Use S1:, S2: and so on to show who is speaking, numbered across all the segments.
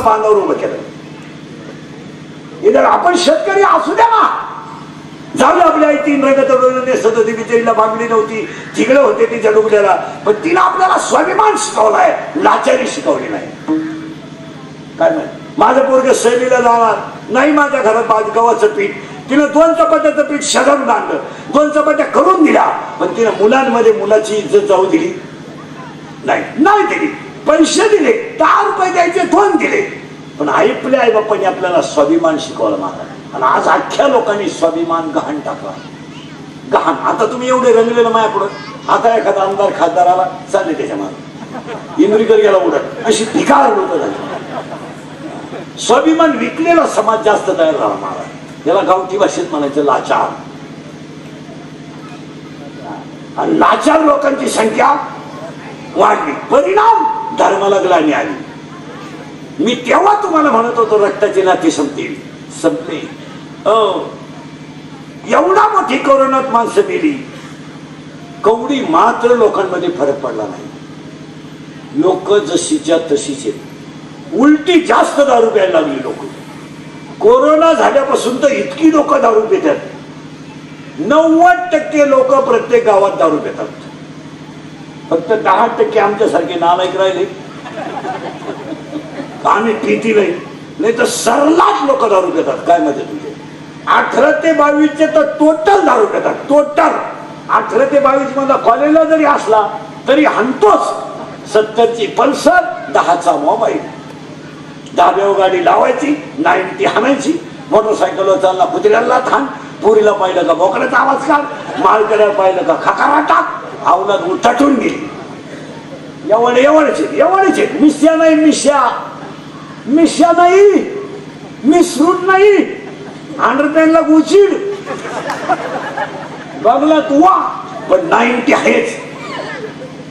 S1: माणसं बांधावर उभं केलं. इधर आपण शेतकरी असू द्या ना, जाऊ आपल्या आई 3 रंग नेसत होती, बिचारीला बांगडी नव्हती, तिकडे होते तिच्या डुगड्याला, पण तिने आपल्याला स्वाभिमान शिकवलाय, लाचारी शिकवली नाही. काय नाही माझं पोरग सहलीला जाणार नाही, माझ्या घरात गव्हाचं पीठ, तिने 2 चपात्याचं पीठ शगम आणलं, 2 चपात्या करून दिल्या, पण तिने मुलांमध्ये मुलाची इज्जत जाऊ दिली नाही दिली. पैसे दिले, 10 रुपये द्यायचे 2 दिले, पण आपल्या आई बाप्पांनी आपल्याला स्वाभिमान शिकवला महाराज. आणि आज अख्ख्या लोकांनी स्वाभिमान गहाण टाकला, गहाण. आता तुम्ही एवढे रंगलेलं माझ्यापुढं, आता एखादा आमदार खासदार आला चालले त्याच्या मागे, इंद्रीकर गेला उडत, अशी भिकार लोक झाली. स्वाभिमान विकलेला समाज जास्त तयार झाला महाराज. याला गावठी भाषेत म्हणायचं लाचार. आणि लाचार लोकांची संख्या वाढली, परिणाम धर्माला ग्लानी आली. मी तेव्हा तुम्हाला म्हणत होतो रक्ताचे नाते संपले. एवढा मोठी कोरोनात माणसं मेली, कवडी मात्र लोकांमध्ये फरक पडला नाही. लोक जशीच्या तशीच आहेत. उलटी जास्त दारू प्यायला लागली लोक. कोरोना झाल्यापासून तर इतकी लोक दारू पितात, 90% लोक प्रत्येक गावात दारू पितात. फक्त 10% आमच्यासारखे नालायक राहिले, आम्ही पिती नाही तर सर्रास लोक दारू पितात. काय मध्ये तुझे 18 ते 22 तर टोटल दारू पितात. टोटल 18 ते 22 मधला कॉलेजला जरी असला तरी हंतोच. 70ची पल्सर, 10चा मोबाईल, 10व्या गाडी लावायची, 90 हाणायची, मोटरसायकलवर चालला कुत्र्याला थांब, पुरीला पाहिलं का बोकड्याचा आवाज काढ, माळकऱ्याला पाहिलं का खकारा टाक, आवलात उठटून गेली. एवढेचे मिश्या नाही, मिश्या नाही, मिसरूट नाही, अंडरपॅनला गुचिड बघला तुवा, पण 90 आहेच.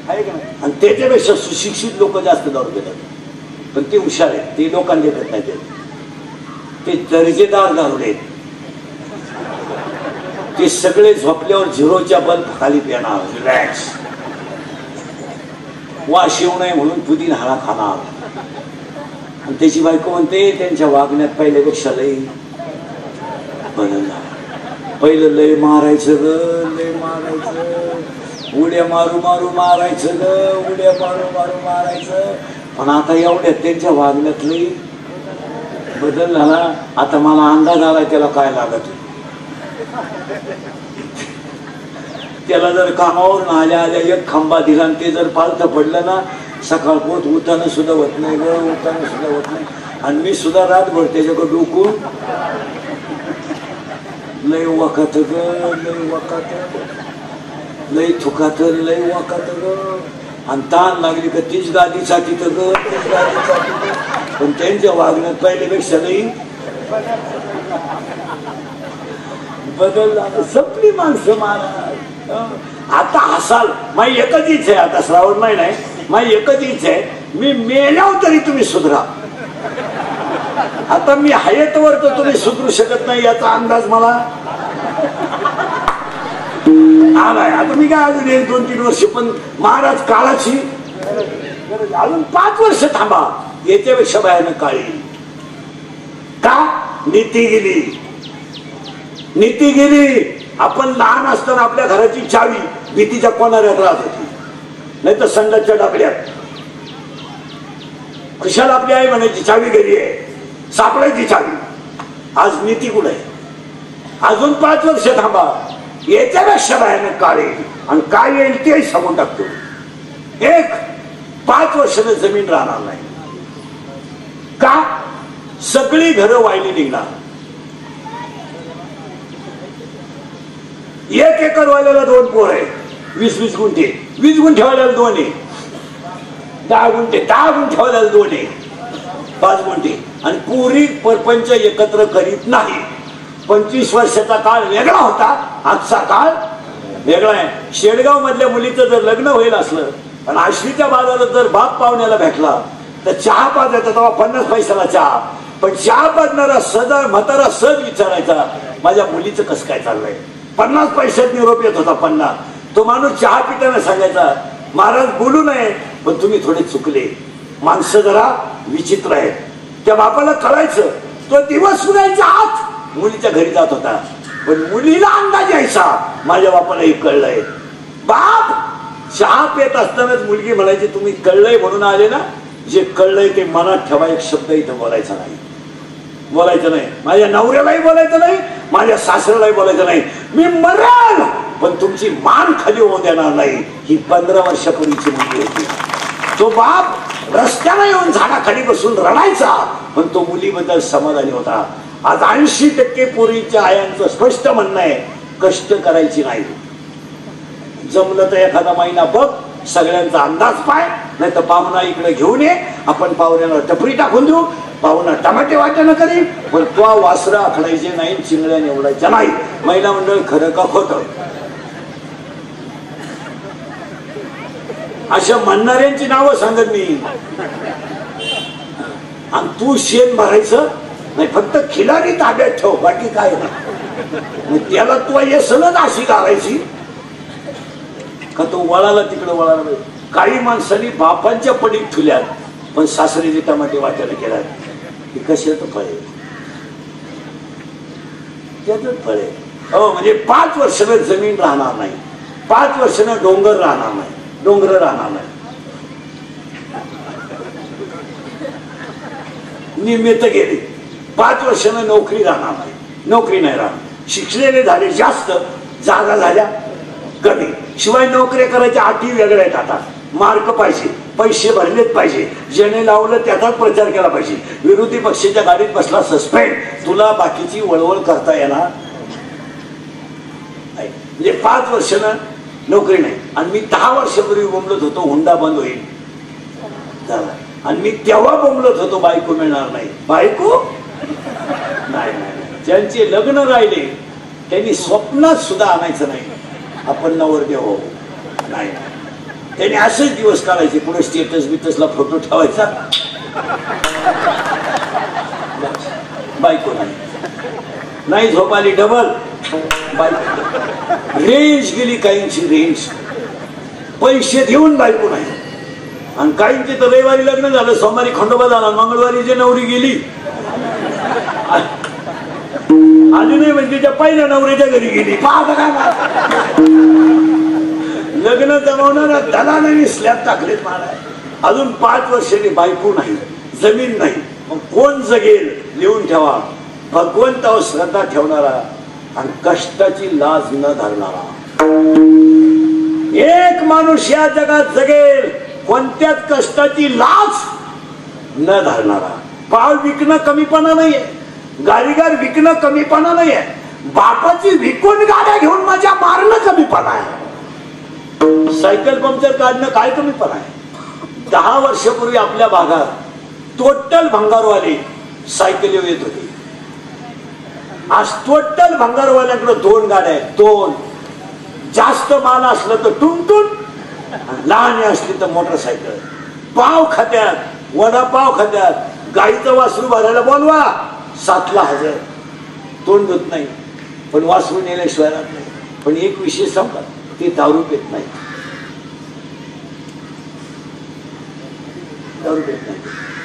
S1: आणि त्याच्यापेक्षा सुशिक्षित लोक जास्त दारू देतात, पण ते हुशार आहेत, ते लोकांना देत नाही. ते दर्जेदार दारू आहेत. ते सगळे झोपल्यावर 0च्या बल्ब खाली पिणार, रिलॅक्स. वास येऊ नये म्हणून पुदीन हाळा खाणार. आणि त्याची बायको म्हणते त्यांच्या वागण्यात पहिल्यापेक्षा लय बदल झाला. पहिलं लय मारायचं ग, लय मारायचं, उड्या मारू मारायचं ग, उड्या मारू मारायचं. पण आता एवढ्यात त्यांच्या वागण्यात लय बदल झाला. आता मला अंदाज आला त्याला काय लागत. त्याला जर कामावरून आल्या एक खांबा दिला आणि ते जर पालथं पडलं ना, सकाळ पोट उतानं सुद्धा होत नाही ग, उतानं सुद्धा होत नाही. आणि मी सुद्धा रातभर त्याच्याकडे डोकून लय वाकात ग, लय वाकात, लय थुकात, लय वाकात ग. आणि ताण लागली का तीच गादीसाठी तर ग, तीच गादीसाठी. पण त्यांच्या वागण्यात पहिल्यापेक्षा नाही बदल झाला. संपली माणसं महाराज. आता हसाल, माझी एकच इच्छा आहे, आता श्रावण महिना आहे, माझी एकच इच्छा आहे, मी मेल्यावर तरी तुम्ही सुधरा. आता मी हयतवर तर तुम्ही सुधरू शकत नाही याचा अंदाज मला आलाय. आता मी काय अजून 1-2-3 वर्ष, पण महाराज काळाची अजून 5 वर्ष थांबा, याच्यापेक्षा भयानक काळी. का नीती गेली. आपण लहान असताना आपल्या घराची चावी भीतीच्या कोणाऱ्यात राहत होती, नाही तर संडासच्या डबड्यात. खुशाल आपली आई म्हणायची चावी घरी आहे, सापडायची चावी. आज नीती कुठे आहे? अजून 5 वर्ष थांबा, याच्यापेक्षा भयानक काळ येईल. आणि काय येईल ते सांगून टाकतो. 5 वर्षाने जमीन राहणार नाही. का? सगळी घरं वाहिली निघणार. 1 एकर वाल्याला 2 पोर आहे, 20-20 गुंठे, 20 गुंठे वाल्याला 2 आहे, 10 गुंठे वाल्याला 2 आहे, 5 गुंठे. आणि पुरी परपंच एकत्र करीत नाही. 25 वर्षाचा काळ वेगळा होता, आजचा काळ वेगळा आहे. शेडगाव मधल्या मुलीचं जर लग्न होईल असलं आणि आश्रीच्या बाजारात जर बाप पाहुण्याला भेटला तर चहा पाजायचा, तेव्हा 50 पैशाला चहा. पण चहा पाजणारा सदा म्हातारा सहज विचारायचा, माझ्या मुलीचं कसं काय चाललंय. 50 पैशात निरोप येत होता. 50. तो माणूस चहा पिताना सांगायचा, महाराज बोलू नये पण तुम्ही थोडे चुकले. माणसं जरा विचित्र आहेत. त्या बापाला कळायचं, तो दिवस सुरायच्या आत मुलीच्या घरी जात होता, पण मुलीला अंदाज यायचा माझ्या बापाला हे कळलंय. बाप चहा पेत असतानाच मुलगी म्हणायची, तुम्ही कळलंय म्हणून आले ना, जे कळलंय ते मनात ठेवा, एक शब्द इथं बोलायचा नाही, बोलायचं नाही. माझ्या नवऱ्यालाही बोलायचं नाही, माझ्या सासऱ्यालाही बोलायचं नाही. मी मरेल पण तुमची मान खाली होऊन देणार नाही. ही 15 वर्षापूर्वीची मुलगी होती. तो बाप रस्त्याला येऊन झाडाखाली बसून रडायचा, पण तो मुलीबद्दल समाधानी होता. आज 80% पूर्वीच्या आयांचं स्पष्ट म्हणणं आहे, कष्ट करायची नाही. जमलं तर एखादा महिना बघ, सगळ्यांचा अंदाज पाय, नाही तर पाहुणा इकडे घेऊन ये, आपण पाहुण्याला टपरी टाकून देऊ, पाहुणा टमाटे वाटणं करी, पण तो वासरं आखडायचे नाही, चिंगड्या निवडायच्या नाही. महिला मंडळ खरं का खोटं? अशा म्हणणाऱ्यांची नावं सांगत मी. आणि तू शेण भरायचं नाही, फक्त खिलाडी ताब्यात ठेव, बाकी काय नाही. त्याला तू येसनच अशी घालायची का तो वळाला तिकडे वळाला. काही माणसांनी बापांच्या पडीत ठुल्यात, पण सासरीचे टमाटे वाट्याला केल्यात. हे कशाचं फळ आहे? त्याच फळ आहे. हो, म्हणजे 5 वर्षानं जमीन राहणार नाही, 5 वर्षानं डोंगर राहणार नाही, डोंगर राहणार नाही. निमित्त गेले, 5 वर्षानं नोकरी राहणार नाही, नोकरी नाही राहणार. शिक्षलेले झाले जास्त, जागा झाल्या कमी. शिवाय नोकरी करायच्या अटी वेगळ्या आहेत. आता मार्क पाहिजे, पैसे भरलेच पाहिजे, ज्याने लावलं त्याचाच प्रचार केला पाहिजे. विरोधी पक्षाच्या गाडीत बसला सस्पेंड, तुला बाकीची वळवळ करता येणार नाही. म्हणजे 5 वर्षानं नोकरी नाही. आणि मी 10 वर्षापूर्वी बोंबलत होतो हुंडा बंद होईल झाला, आणि मी तेव्हा बोंबलत होतो बायको मिळणार नाही. बायको नाही, ज्यांचे लग्न राहिले त्यांनी स्वप्नात सुद्धा आणायचं नाही आपण नवरदेव हो. नाही, त्यांनी असेच दिवस काढायचे, पुढे स्टेटस बिटसला फोटो ठेवायचा. बायको नाही झोप आली डबल, बायको रेंज गेली, काहींची रेंज, पैसे देऊन बायको नाही. आणि काहींचे तर रविवारी लग्न झालं, सोमवारी खंडोबा झाला, मंगळवारी जे नवरी गेली आली नाही म्हणजे त्या पहिल्या नवरीच्या घरी गेली. लग्न जमवणार दलालांनी स्लॅब टाकलेत महाराज. अजून 5 वर्षांनी बायको नाही, जमीन नाही, मग कोण जगेल? लिहून ठेवा, भगवंतावर श्रद्धा ठेवणारा आणि कष्टाची लाज न धरणारा एक माणूस या जगात जगेल, कोणत्याच कष्टाची लाज न धरणारा. पाव विकणं कमीपणा नाहीये, गाडीगार विकणं कमीपणा नाहीये, बापाची विकून गाड्या घेऊन माझ्या मारणं कमीपणा आहे. सायकल पंक्चर काढणं काय कमीपणा आहे? 10 वर्षापूर्वी आपल्या भागात टोटल भंगारवाले सायकल येत होते. आज टोटल भंगारवाल्याकडे 2 गाड्या आहेत, 2. जास्त माल असलं तर टुनटुन, लहान असली तर मोटरसायकल. पाव खात्यात, वडापाव खात्यात, गाईचं वासरू भरायला बोलवा 7ला 1000. तोंड धुत नाही, पण वासरू नेल्याशिवाय राहत नाही. पण एक विशेष सांगा, ते दारू पेत नाही, दारू पेत नाही.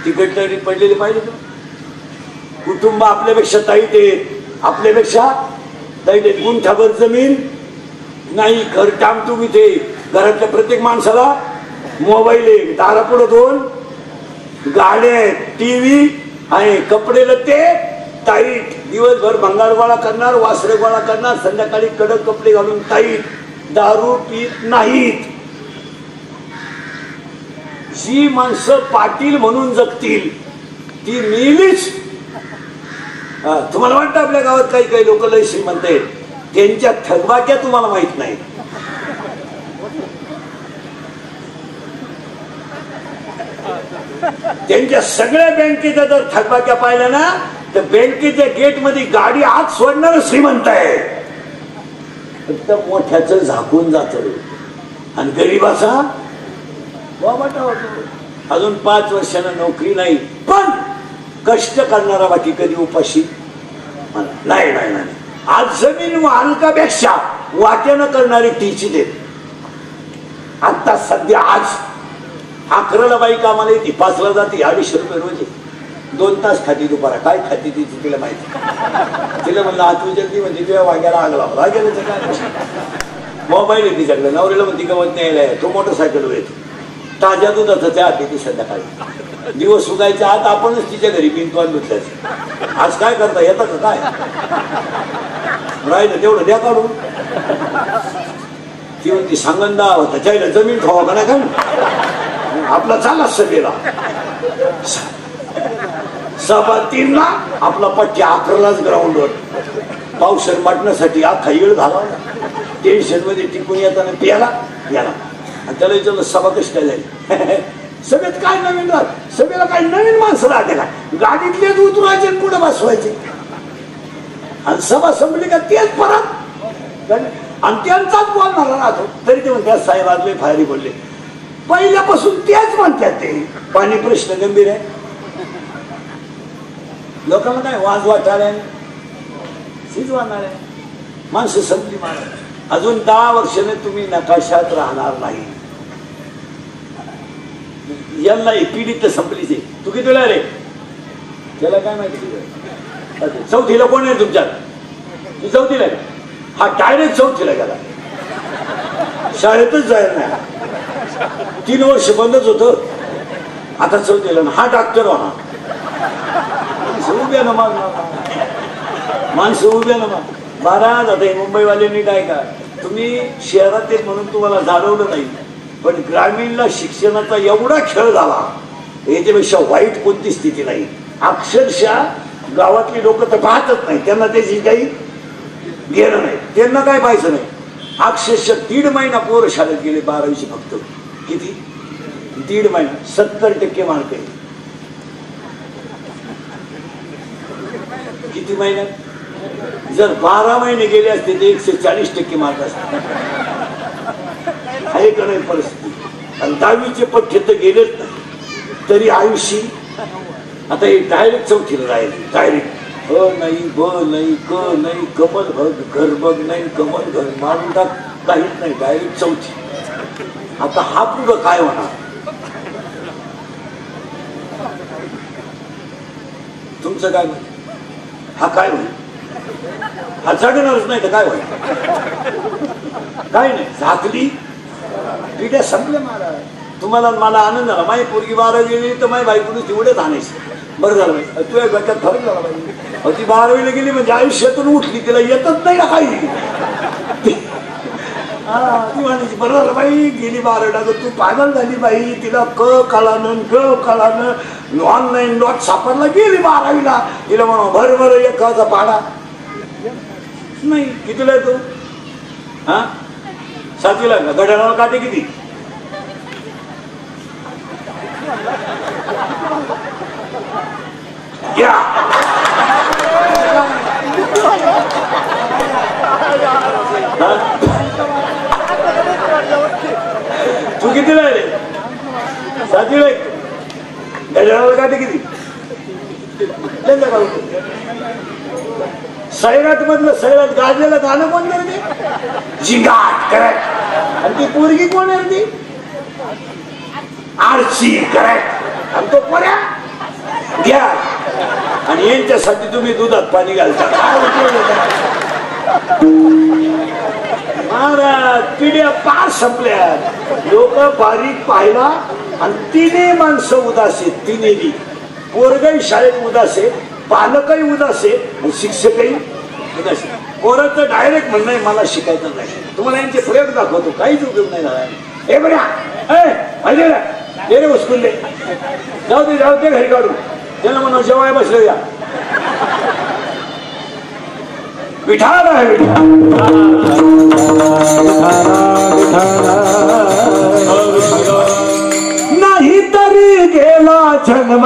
S1: तिकट तरी पडलेले पाहिजे का? कुटुंब आपल्यापेक्षा ताईत आहेत, आपल्यापेक्षा ताईत आहेत. गुंठाभर जमीन नाही, घर टामटूम इथे. घरातल्या प्रत्येक माणसाला मोबाईल आहे, दारापुढे 2 गाड्या आहेत, टीव्ही आहे, कपडे लत्ते टाईट. दिवसभर भंगार गोळा करणार, वासरे गोळा करणार, संध्याकाळी कडक कपडे घालून टाईट. दारू पीत नाहीत. जी माणसं पाटील म्हणून जगतील ती मेलीच. तुम्हाला वाटतं आपल्या गावात काही काही लोक लय श्रीमंत आहेत, त्यांच्या थकबाक्या तुम्हाला माहित नाही. त्यांच्या सगळ्या बँकेच्या जर थकबाक्या पाहिल्या ना, तर बँकेच्या गेट मध्ये गाडी आत सोडणार श्रीमंत आहे, फक्त मोठ्याच झाकून जात. आणि गरीबाचा वाटा होतो. अजून 5 वर्षानं नोकरी नाही, पण कष्ट करणारा बाकी कधी उपाशी नाही. आज जमीन मालकापेक्षा वाट्यानं करणारी टीची देत. आता सध्या आज 11ला बाई कामाला येते, 5ला जाते, 250 रुपये रोज. 2 तास खाती दुपारा. काय खाती तिची तिला माहिती. तिला म्हणलं आत विचारती म्हणजे तुझ्या वाग्याला आग लावला. वाग्याला काय मोबाईल आहे तिच्याकडे. नवऱ्याला म्हणती गवत न्यायला आहे. तो मोटरसायकलवर येतो. ताज्या दुधाचं त्या ती संध्याकाळी. दिवस सुगायच्या आत आपणच तिच्या घरी बिंतवान धुतल्याचं. आज काय करता येतं का काय राहिलं तेवढं द्या काढून. ती म्हणती सांगंदा होता त्याला जमीन खावा का नाही का आपला चालला सभेला. 3:15 आपला पट्टी 11लाच ग्राउंडवर. पावसर माटण्यासाठी अख्खा येळ झाला. टेन्शन मध्ये टिकून येताना प्याला आणि त्याला विचारलं सभा कशी काय झाली. सभेत काय नवीन राहत. सभेला काही नवीन माणसं राहते का. गाडीतलेच उतरायचे पुढे बसवायचे आणि सभा संपली का तेच परत आणि त्यांचाच बोलणारा राहतो. तरी ते म्हणतात साहेब आजले फायरी बोलले. पहिल्यापासून तेच म्हणतात. ते पाणी प्रश्न गंभीर आहे. लोकांना काय वाज वाटणार आहे शिजवणार आहे. माणसं संपली मारा. अजून 10 वर्षाने तुम्ही नकाशात राहणार नाही. यांना पिढी तर संपलीच आहे. तू कितीला रे त्याला काय माहिती. 4थीला कोण आहे तुमच्यात. तू 4थीला हा डायरेक्ट 4थीला गेला. शाळेतच जायला नाही. 3 वर्ष बंदच होत. आता 4थीला हा डॉक्टर हा. उभ्या ना माणसं उभ्या ना महाराज. आता मुंबईवाल्यांनी काय का तुम्ही शहरात येत म्हणून तुम्हाला जाणवलं नाही. पण ग्रामीणला शिक्षणाचा एवढा खेळ झाला याच्यापेक्षा वाईट कोणती स्थिती नाही. अक्षरशः गावातली लोक तर पाहतच नाही. त्यांना त्याची काही घेणं नाही. त्यांना काय पाहायचं नाही. अक्षरशः 1.5 महिना पोरं शाळेत गेले 12वीचे फक्त. किती 1.5 महिना 70% मार्क आहे. किती महिन्यात जर 12 महिने गेले असते तर 140% मार्क असते. आहे का नाही परिस्थिती. आणि 10वीचे पठ्य तर गेलेच नाही तरी आयुष्य. आता हे डायरेक्ट 4थीला राहिले. डायरेक्ट नाही ब नाही क नाही कमल भग घर बघ नाही कमल घर मारून टाक काहीच नाही. डायरेक्ट 4थी. आता हा पुढं काय होणार तुमचं काय म्हणत. हा काय होईल. हा जगणारच नाही तर काय होईल. काय नाही झाकली पिढ्या संपल्या. मला तुम्हाला मला आनंद झाला. माझी पोरगी 12वी गेली तर माझी बायकोने तेवढेच आणायची. बरं झालं माहिती तुझ्या डोक्यात फरक झाला पाहिजे. ती 12वीला गेली म्हणजे आयुष्यातून उठली. तिला येतच नाही ना काही. ती म्हणायची बरं झालं बाई गेली 12वीला तर तू पागल झाली बाई. तिला कळानं ग कळानं ऑनलाईन नोट सापडला गेली 12वीला. तिला म्हणा भर एकाचा पाडा नाही. कितीला आहे तू. हा 7वीला का. घड्याळाला काटे किती. या तू कितीला आहे रे. 7वीला आहे. घड्याळाला काटे किती. सैराट मधलं सैराट गाजलेलं गाणं कोण करते. जिंगाट करेक्ट. आणि ती पोरगी कोण आहे ती. आरची करेक्ट. आणि तो पोऱ्या घ्या. आणि यांच्यासाठी तुम्ही दुधात पाणी घालता. महाराज पिढ्या पार संपल्या. लोक बारीक पाहिला आणि 3 माणसं उदास आहेत. 3 पोरगही शाळेत उदास आहे. पालकही उदास आहे. शिक्षकही उदास आहे. पोराचं डायरेक्ट म्हणणं आहे मला शिकायचं नाही. तुम्हाला यांचे प्रयोग दाखवतो काहीच उपयोग नाही झाला. हे बऱ्या रे उचकून दे. जाऊ दे घरी काढून. त्याला म्हणून जेवाय बसलो या. विठाला आहे नाही तरी गेला जन्म.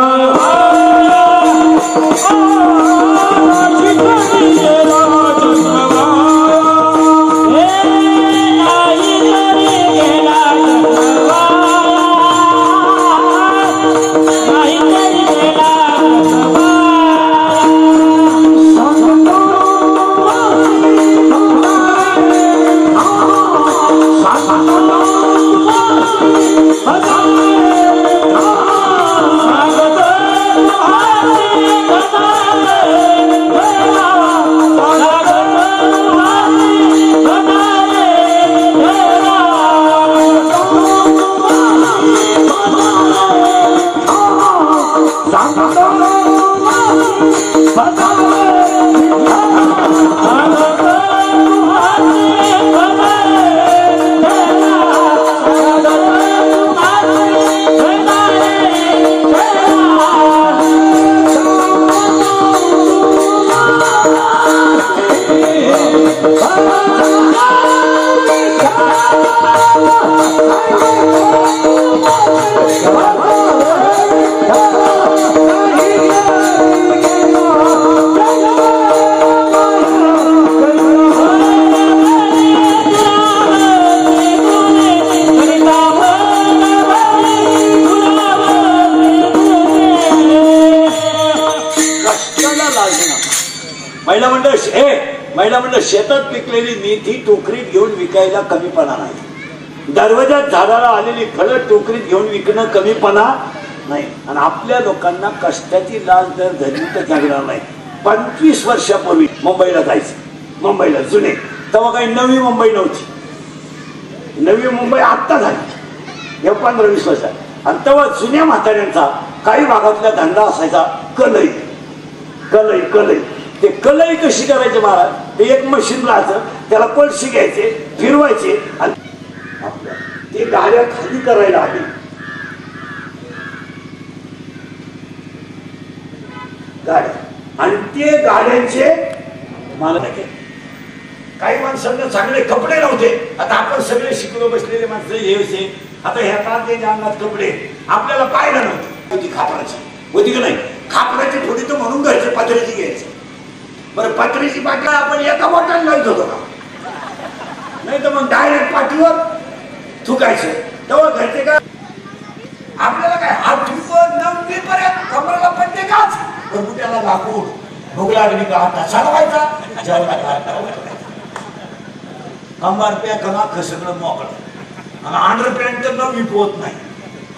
S1: महिला मंडळ शेतात पिकलेली मेथी टोकरीत घेऊन विकायला कमीपणा नाही. दरवाजात झाडाला आलेली फळं टोकरीत घेऊन विकणं कमीपणा नाही. आणि आपल्या लोकांना कष्टाची लाज दर धरली तर जगणार नाही. 25 वर्षापूर्वी मुंबईला जायचं, मुंबईला जुने तेव्हा काही नवी मुंबई नव्हती. नवी मुंबई आत्ता झाली या 15-20 वर्षात. आणि तेव्हा जुन्या म्हाताऱ्यांचा काही भागातला धंदा असायचा कलई कलई कलई. ते कलई कशी करायचे महाराज, ते एक मशीन राहायचं, त्याला पळशी घ्यायचे, फिरवायचे आणि आपल्या ते गाड्या खाली करायला आली. गाड्या आणि ते गाड्यांचे मला काही माणसांना चांगले कपडे नव्हते. आता आपण सगळे शिकलो बसलेले माणसं हे आता ह्या कांद्याच्या अंगात कपडे आपल्याला पाहिलं नव्हतं. होती खापराची होती की नाही, खापराची थोडी तर म्हणून घ्यायची, पत्र्याची घ्यायची. बरं पत्र्याची पाठी आपण एका बोटाने लावत होतो का, नाही तर मग डायरेक्ट पाठीवर थुकायचं. तेव्हा घरचे काय आपल्याला काय हात नववी पर्यंत कमराला पट्टे काच बुट्याला लाकूड भूक लागली का हाता चालवायचा, कंबार पॅक सगळं मोकळं आणि अंडर पॅन्ट तर नवी पोत नाही,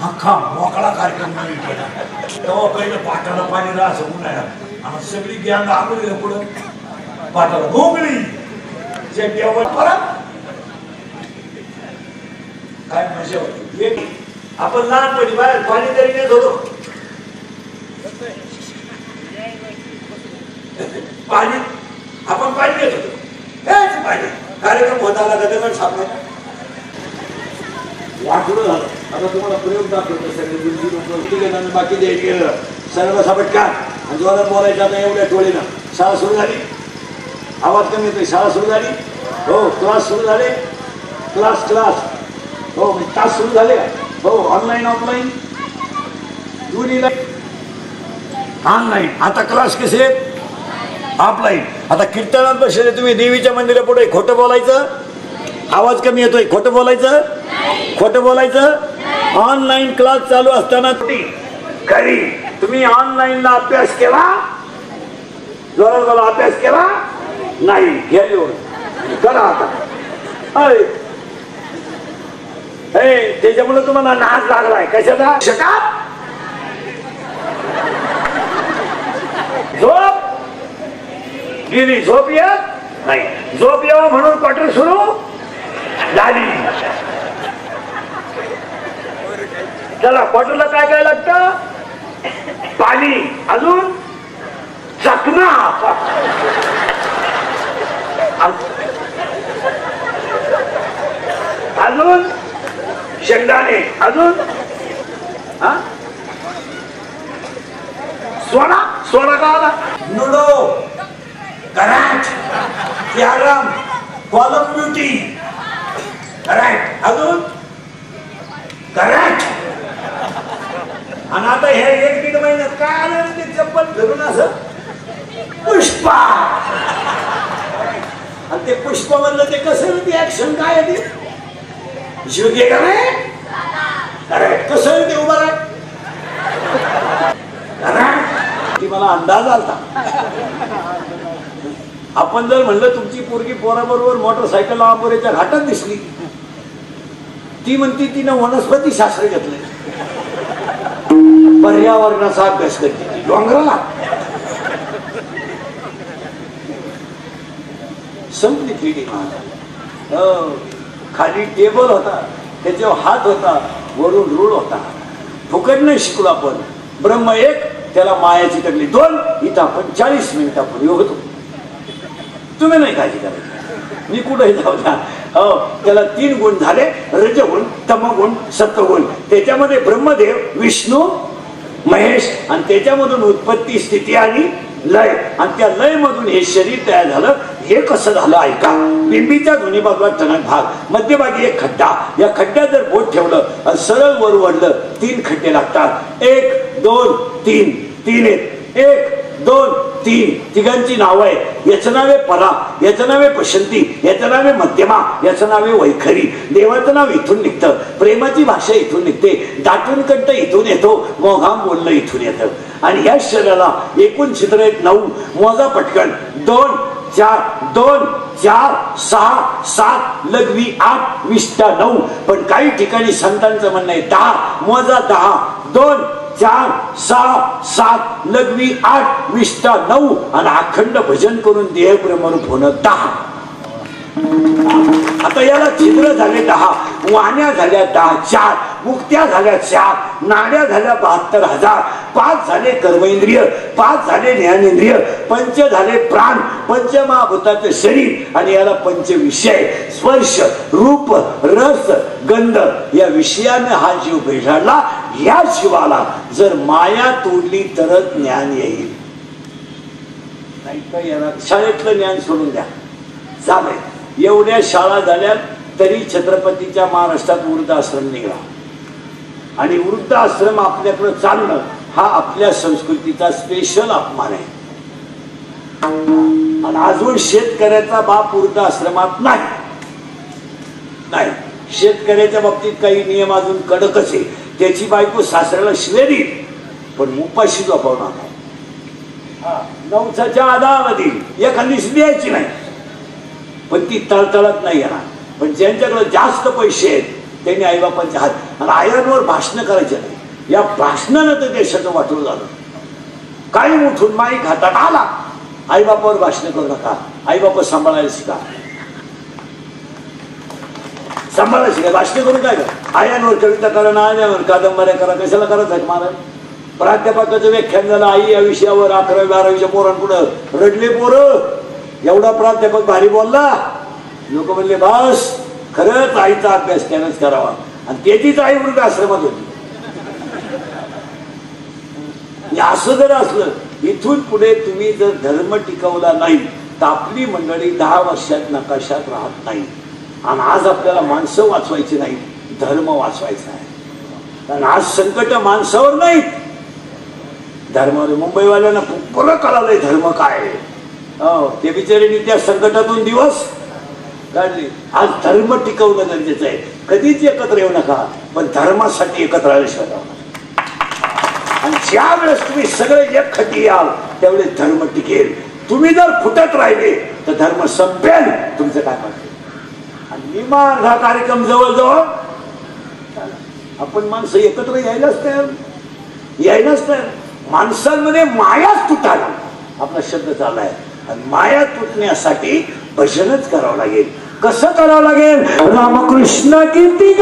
S1: अख्खा मोकळा कार्यक्रम नवी केला. तेव्हा पहिलं पाटाला पाणी राहायचं उन्हाळ्यात आणि सगळी गँग आगोली पुढं पाटाला भोगली परत काय मजा होती. आपण लहानपणी बाहेर पाणी तरी नेत होतो, पाणी आपण पाणी घेत होतो. कायच पाणी कार्यक्रम होता गदगड सापडायचा वाटलं झालं. आता तुम्हाला प्रयोग दाखवतो सगळे बाकी द्यायला गेलं सगळं सापटका आणि जोरात बोलायचं. आता एवढ्या टोळीनं शाळा सुरू झाली, आवाज कमी येतोय. शाळा सुरू झाली हो, क्लास सुरू झाले, क्लास हो, तास सुरू झाले हो, ऑनलाईन ऑफलाईन दोन्ही ऑनलाईन. आता क्लास कसे ऑफलाईन. आता कीर्तनात बसले तुम्ही देवीच्या मंदिरा पुढे खोटं बोलायचं, आवाज कमी येतोय, खोटं बोलायचं, खोटं बोलायचं. ऑनलाईन क्लास चालू असताना घरी तुम्ही ऑनलाईनला अभ्यास केला, जोरात बोला अभ्यास केला नाही, घ्या लिहून करा आता. त्याच्यामुळे तुम्हाला नाच लागलाय कशाचा, शकात झोप गेली, झोप येत नाही, झोप यावं म्हणून क्वार्टर सुरू झाली. चला क्वार्टरला काय काय लागतं, पाणी, अजून चकना, अजून शेंगदाणे, अजून सोडा का आला, नुडो, कराट, कॅरम, कॉलम ब्युटी, कराट, अजून कराट. आणि आता हे 1-1.5 महिन्यात काय आलं ते चप्पल फिरून असं पुष्पा. आणि ते पुष्पा म्हणलं ते कसं ते ऍक्शन काय आहे ते जीव घे का नाही, कराट कसं ते उभं राह. मला अंदाज आलता. आपण जर म्हणलं तुमची पोरगी पोराबरोबर मोटरसायकल आंबोऱ्याच्या घाटात दिसली, ती म्हणती तिनं वनस्पती शास्त्र घेतलंय, पर्यावरणाचा अभ्यास करते डोंगराला. संपली फिटिंग. खाली टेबल होता, त्याच्यावर हात होता, वरून रूळ होता. फुकट नाही शिकलो आपण. ब्रह्म एक, त्याला मायाची तकली 2. इथं आपण 40 मिनिटापूर्वी होतो. तुम्ही नाही काळजी करायची, मी कुठेही जाऊ द्या. हो, त्याला 3 गुण झाले, रजगुण, तमगुण, सत्वगुण. त्याच्यामध्ये ब्रह्मदेव, विष्णू, महेश आणि त्याच्यामधून उत्पत्ती, स्थिती आणि लय. आणि त्या लय मधून हे शरीर तयार झालं. हे कसं झालं ऐका. बिंबीच्या दोन्ही बाजूला टणक भाग, मध्यभागी एक खड्डा. या खड्ड्यात जर बोट ठेवलं आणि सरळ वर वळलं 3 खड्डे लागतात. 1, 2, 3. 3 1, 2, तिघांची नाव आहे. याचं नाव आहे परा, याचं नाव आहे पशंती, याचं नाव आहे मध्यमा, याचं नाव आहे वैखरी. देवाचं नाव इथून निघतं, प्रेमाची भाषा इथून निघते, दाटून कंठ इथून येतो, मोघाम बोलणं इथून येतं. आणि या शरीराला एकूण छिद्र आहेत 9. मोजा पटकन. 2 4 2 4 6 7 लघवी 8 विष्टा 9. पण काही ठिकाणी संतांचं म्हणणं आहे 10. मोजा 10. 2 4 6 7 लघवी 8 विष्टा 9. आणि अखंड भजन करून देह ब्रह्मरूप होणं 10. आता याला छिद्र झाले 10, वाण्या झाल्या 10, 4 मुक्त्या झाल्या 4, नाड्या झाल्या 72,000, 5 झाले कर्मेंद्रिय, 5 झाले ज्ञानेंद्रिय, 5 झाले प्राण, पंचमहाभूताचे शरीर. आणि याला 5 विषय स्पर्श रूप रस गंध या विषयाने हा जीव बेजाडला. या जीवाला जर माया तोडली तरच ज्ञान येईल, नाही तर येणार. शाळेतलं ज्ञान सोडून द्या, झालंय. एवढ्या शाळा झाल्या तरी छत्रपतीच्या महाराष्ट्रात वृद्धाश्रम निघाला. आणि वृद्धाश्रम आपल्याकडे चालणं हा आपल्या संस्कृतीचा स्पेशल अपमान आहे. आणि अजून शेतकऱ्याचा बाप वृद्धाश्रमात नाही. शेतकऱ्याच्या बाबतीत काही नियम अजून कडकच आहे. त्याची बायको सासऱ्याला शिवे देईल पण उपाशी झोपवणार नाही. 9च्या आधामध्ये एखादी द्यायची नाही, पण ती तळतळत नाही येणार. पण ज्यांच्याकडे जास्त पैसे आहेत त्यांनी आईबापांचे हात. आणि आयांवर भाषण करायचे नाही. या भाषणानं तर देशाचं वाटून झालं. काही उठून माईक हातात आला, आईबापावर भाषण करू नका, आईबापा सांभाळायला शिका, सांभाळायला शिका. भाषण करून काय करा? आयांवर कविता करा ना, आयांवर कादंबऱ्या करा. कशाला करायचं महाराज? प्राध्यापकाचं व्याख्यान झालं आई या विषयावर 11वी 12वीच्या पोरांपुढं रडले पोरं. एवढा प्राध्यापक भारी बोलला, लोक म्हणले बस खरंच आईचा अभ्यास त्यानंच करावा. आणि त्याचीच आई वृद्धाश्रमात होती. असं जर असलं, इथून पुढे तुम्ही जर धर्म टिकवला नाही तर आपली मंडळी 10 वर्षात नकाशात राहत नाही. आणि आज आपल्याला माणसं वाचवायची नाही, धर्म वाचवायचा आहे. कारण आज संकट माणसावर नाही, धर्मावर. मुंबईवाल्यांना पुरं कळालंय धर्म काय आहे. ते बिचाऱ्यांनी त्या संकटातून दिवस काढले. आज धर्म टिकवणं गरजेचं आहे. कधीच एकत्र येऊ नका, पण धर्मासाठी एकत्र राहिल्याशिवाय राहू नका. आणि ज्या वेळेस तुम्ही सगळे एकखटी याल त्यावेळेस धर्म टिकेल. तुम्ही जर फुटत राहिले तर धर्म संपेल. तुमचं काय म्हणते? आणि निमान हा कार्यक्रम जवळजवळ आपण माणसं एकत्र यायलाच तयार. माणसांमध्ये मायाच तुटायला आपला शब्द चाललाय. आणि माया तुटण्यासाठी भजनच करावं लागेल. कसं करावं लागेल? रामकृष्ण कीर्ती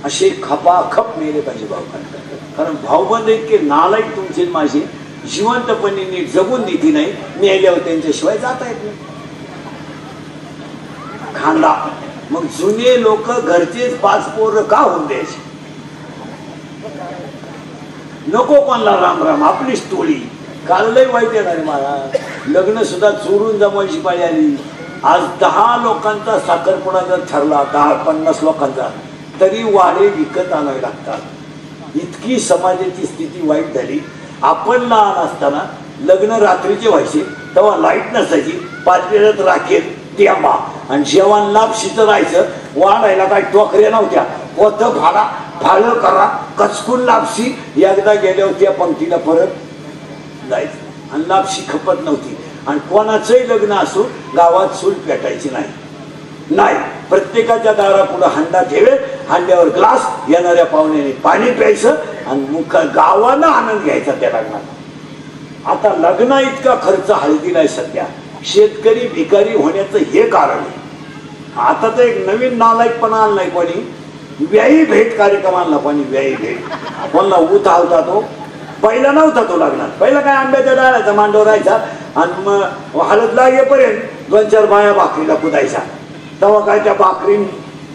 S1: असे खपाखप मेले पाहिजे भाऊबंद. कारण भाऊबंद इतके नालायक तुमचे माझे जिवंतपणे नीट जगून देती नाही, मेल्यावर त्यांच्याशिवाय जाता येत नाही. खांदा मग जुने लोक घरचेच 5 पोरं का होऊन द्यायचे? नको कोणला राम राम, आपलीच टोळी. काल लय वाईट येणार मला. लग्न सुद्धा चोरून जमवायची पाळी आली. आज 10 लोकांचा साखरपुडा जर ठरला, 10-50 लोकांचा, तरी वाडे विकत आणावे लागतात. इतकी समाजाची स्थिती वाईट झाली. आपण लहान असताना लग्न रात्रीचे व्हायचे तेव्हा लाईट नसायची, पातेल्यात राखेल टेंबा आणि जेवण लापशीचं राहायचं. वाढायला काही टोकऱ्या नव्हत्या, पोत फाडा फाळ करा कचकून लापशी. एकदा गेल्या होत्या पंक्तीला परत जायचं आणि लापशी खपत नव्हती. आणि कोणाचंही लग्न असो गावात चूल पेटायची नाही. प्रत्येकाच्या दारापुढं हांडा ठेवे, हांड्यावर ग्लास, येणाऱ्या पाहुण्याने पाणी प्यायचं आणि मुख गावानं आनंद घ्यायचा त्या लग्नात. आता लग्न इतका खर्च हळदीला आहे सध्या. शेतकरी भिकारी होण्याचं हे कारण आहे. आता तर एक नवीन नालायकपणा आणलाय कोणी, व्यायी भेट कार्यक्रम आणला कोणी. व्यायी भेट कोणला ऊत आवता तो पहिला नव्हता तो लग्नात. पहिला काय आंब्याच्या डाळ्याचा मांडव राहायचा आणि मग हळद लागेपर्यंत 2-4 बाया भाकरीला कुदायच्या. तेव्हा काय त्या भाकरीन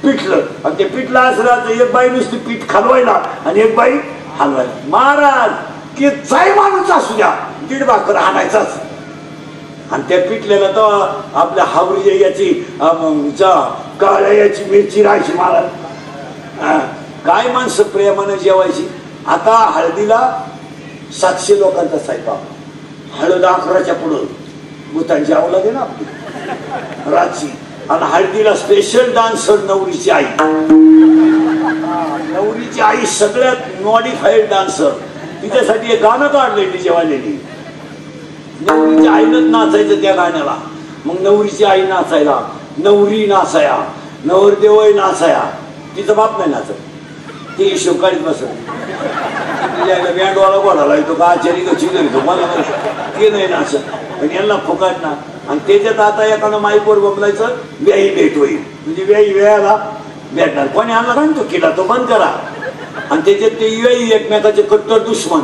S1: पिठलं आणि ते पिठलं असं राहायचं. एक बाई नुसती पीठ खालवायला आणि एक बाई हलवायला. महाराज की जाई माणूस असू द्या 1.5 भाकर आणायचाच. आणि त्या पिठल्याला तर आपल्या हावरी याची काळ्या याची मिरची राहायची. महाराज काय माणसं प्रेमानं जेवायची. आता हळदीला 700 लोकांचा स्वयंपाक. हळद 11च्या पुढं भूतांची आवला दे ना आपली रातची. आणि हळदीला स्पेशल डान्सर नवरीची आई. नवरीची आई सगळ्यात मॉडिफाईड डान्सर. तिच्यासाठी एक गाणं काढलंय तिच्यावालेली. नवरीच्या आईनच नाचायचं त्या गाण्याला. मग नवरीची आई नाचायला, नवरी नाचाया, नवरदेवही नाचाया. तिचा बाप नाही नाचत, ते हिशोब काढीत बसत. बँडवाला गोळाला येतो का आचारी कशी करतो मला ते नाही नाचत. पण यांना फुकाट ना. आणि त्याच्यात आता एखादं माईकवर बमलायचं व्यायी भेट होईल. म्हणजे व्यायी वेळाला भेटणार. कोणी आणला का तो केला तो बंद करा. आणि त्याच्यात ते व्यायी एकमेकाचे कट्टर दुश्मन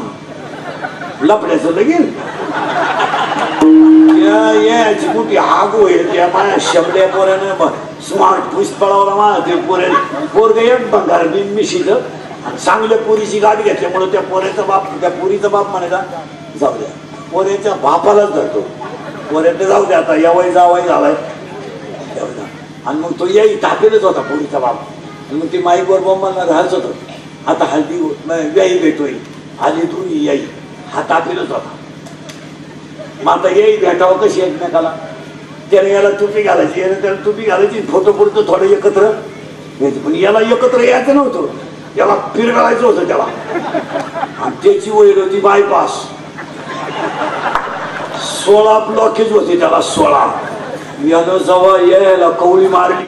S1: लफड्याचं लगीन. याची मोठी हाग होईल त्या माझ्या शब्द्या पोऱ्यानं स्मार्ट पुष पळावला मला. ते पोरग एक बंगार मिशीचं आणि चांगल्या पोरीची गाडी घेतल्यामुळे त्या पोरीचा बाप म्हणायचा जाऊ द्या, पोऱ्याच्या बापालाच धरतो. पोऱ्यात जाऊ द्या आता यावाई जावाई झालाय. आणि मग तो याई टाकेलच होता पोरीचा बाप. आणि मग ती माईकवर बोंबांना राहायच होतं. आता हल्दी व्यायी भेटोय आधी तू याई हा टाकेलच होता. मग आता याई भेटावं कशी एकमेकाला. त्याने याला टुपी घालायची, याने त्याला टुपी घालायची. फोटो पुरतं थोडं एकत्र यायचं. पण याला एकत्र यायचं नव्हतं, याला पिरगाळायचं होतं त्याला. आणि त्याची वैर होती बायपास. 16 ब्लॉकेज होते त्याला. 16 यानं जेव्हा यायला कवळी मारली